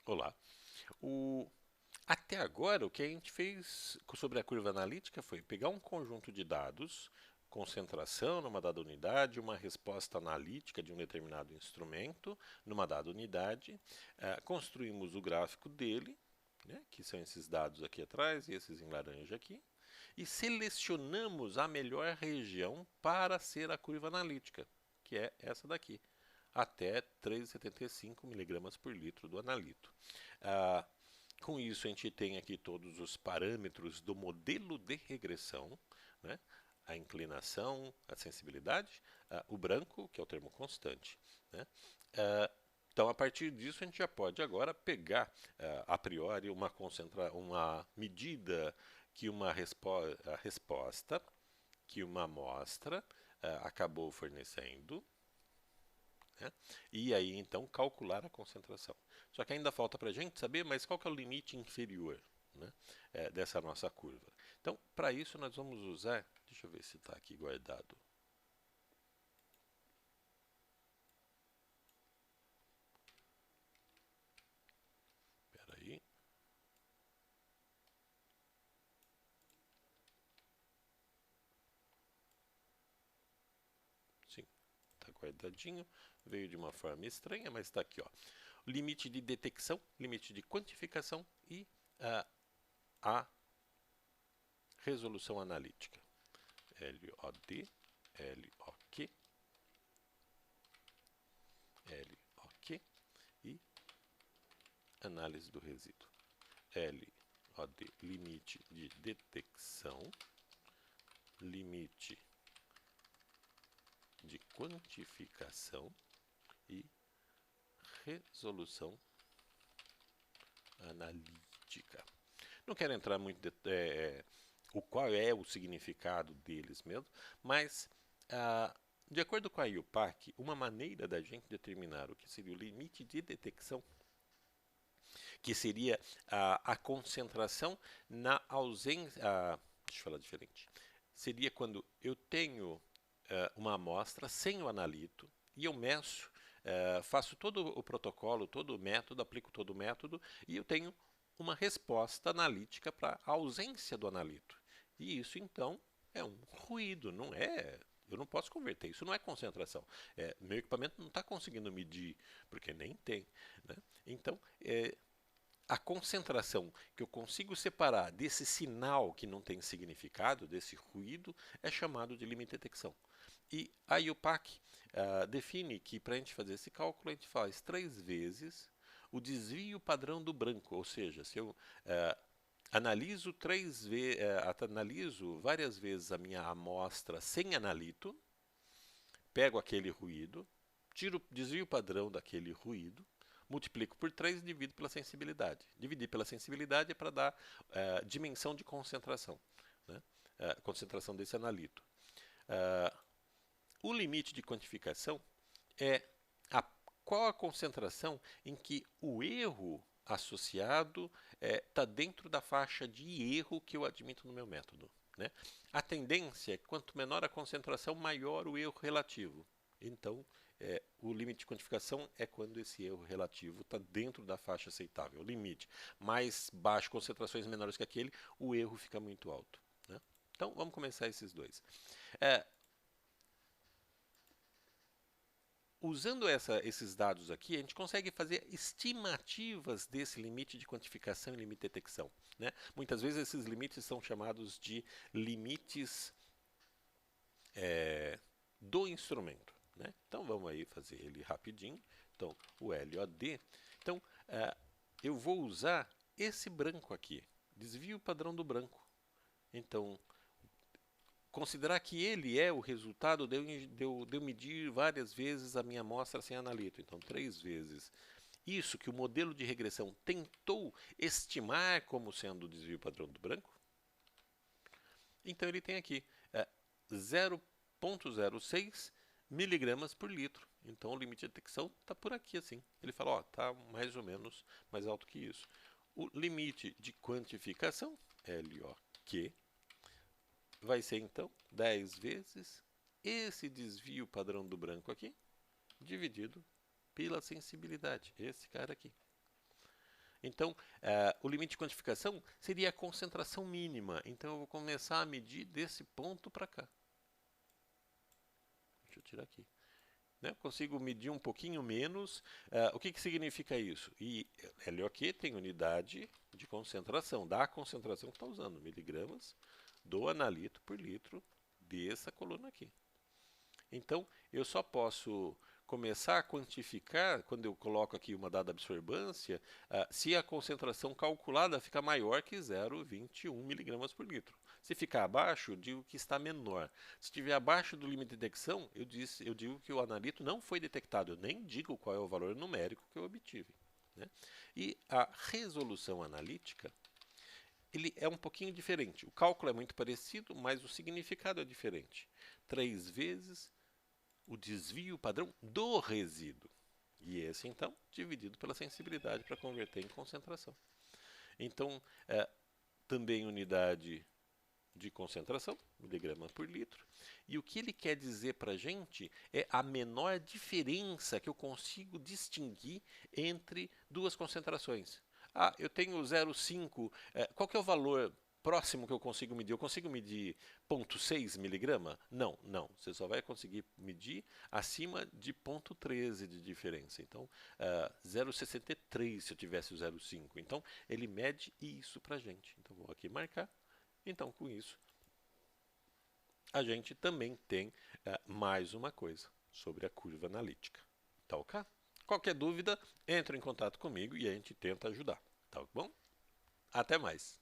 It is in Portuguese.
Olá. O- Até agora, o que a gente fez sobre a curva analítica foi pegar um conjunto de dados, concentração numa dada unidade, uma resposta analítica de um determinado instrumento numa dada unidade, construímos o gráfico dele, né, que são esses dados aqui atrás e esses em laranja aqui, e selecionamos a melhor região para ser a curva analítica, que é essa daqui, até 3,75 miligramas por litro do analito. Ah, com isso, a gente tem aqui todos os parâmetros do modelo de regressão, né? A inclinação, a sensibilidade, o branco, que é o termo constante, né? Então, a partir disso, a gente já pode agora pegar, a priori, uma medida que a resposta que uma amostra acabou fornecendo, né? E aí, então, calcular a concentração. Só que ainda falta para a gente saber, mas qual que é o limite inferior, né, dessa nossa curva. Então, para isso, nós vamos usar, deixa eu ver se está aqui guardado. Espera aí. Sim, está guardadinho. Veio de uma forma estranha, mas está aqui, ó. Limite de detecção, limite de quantificação e a resolução analítica. LOD, LOQ, LOQ e análise do resíduo. LOD, limite de detecção, limite de quantificação e resolução analítica. Não quero entrar muito o qual é o significado deles mesmo, mas de acordo com a IUPAC, uma maneira da gente determinar o que seria o limite de detecção, que seria a concentração na ausência. Deixa eu falar diferente. Seria quando eu tenho uma amostra sem o analito e eu meço, faço todo o protocolo, todo o método, aplico todo o método e eu tenho uma resposta analítica para a ausência do analito. E isso então é um ruído, não é. Eu não posso converter, isso não é concentração. Meu equipamento não está conseguindo medir, porque nem tem. Né? Então, a concentração que eu consigo separar desse sinal que não tem significado, desse ruído, é chamado de limite de detecção. E a IUPAC define que para a gente fazer esse cálculo, a gente faz 3 vezes o desvio padrão do branco, ou seja, se eu analiso várias vezes a minha amostra sem analito, pego aquele ruído, tiro o desvio padrão daquele ruído, multiplico por 3 e divido pela sensibilidade. Dividir pela sensibilidade é para dar dimensão de concentração, né? Concentração desse analito. O limite de quantificação é a, qual a concentração em que o erro associado está dentro da faixa de erro que eu admito no meu método. Né? A tendência é que quanto menor a concentração, maior o erro relativo. Então, o limite de quantificação é quando esse erro relativo está dentro da faixa aceitável. O limite mais baixo, concentrações menores que aquele, o erro fica muito alto. Né? Então, vamos começar esses dois. Usando esses dados aqui, a gente consegue fazer estimativas desse limite de quantificação e limite de detecção. Né? Muitas vezes esses limites são chamados de limites do instrumento. Né? Então vamos aí fazer ele rapidinho. Então o LOD. Então eu vou usar esse branco aqui, desvio padrão do branco. Então considerar que ele é o resultado de eu medir várias vezes a minha amostra sem analito. Então, 3 vezes isso que o modelo de regressão tentou estimar como sendo o desvio padrão do branco. Então, ele tem aqui 0,06 miligramas por litro. Então, o limite de detecção está por aqui, assim. Ele fala, ó, está mais ou menos mais alto que isso. O limite de quantificação, LOQ, vai ser então 10 vezes esse desvio padrão do branco aqui, dividido pela sensibilidade, esse cara aqui. Então, o limite de quantificação seria a concentração mínima. Então, eu vou começar a medir desse ponto para cá. Deixa eu tirar aqui. Né? Consigo medir um pouquinho menos. O que significa isso? E LOQ tem unidade de concentração, da concentração que está usando, miligramas do analito por litro dessa coluna aqui. Então, eu só posso começar a quantificar, quando eu coloco aqui uma dada absorbância, se a concentração calculada fica maior que 0,21 miligramas por litro. Se ficar abaixo, eu digo que está menor. Se estiver abaixo do limite de detecção, eu digo que o analito não foi detectado. Eu nem digo qual é o valor numérico que eu obtive. Né? E a resolução analítica, ele é um pouquinho diferente. O cálculo é muito parecido, mas o significado é diferente. 3 vezes o desvio padrão do resíduo. E esse, então, dividido pela sensibilidade para converter em concentração. Então, também unidade de concentração, miligrama por litro. E o que ele quer dizer para a gente é a menor diferença que eu consigo distinguir entre duas concentrações. Eu tenho 0,5. Qual que é o valor próximo que eu consigo medir? Eu consigo medir 0,6 miligrama? Não, não. Você só vai conseguir medir acima de 0,13 de diferença. Então, 0,63 se eu tivesse o 0,5. Então, ele mede isso para a gente. Então, vou aqui marcar. Então, com isso, a gente também tem mais uma coisa sobre a curva analítica. Tá ok? Qualquer dúvida, entre em contato comigo e a gente tenta ajudar. Tá bom? Até mais!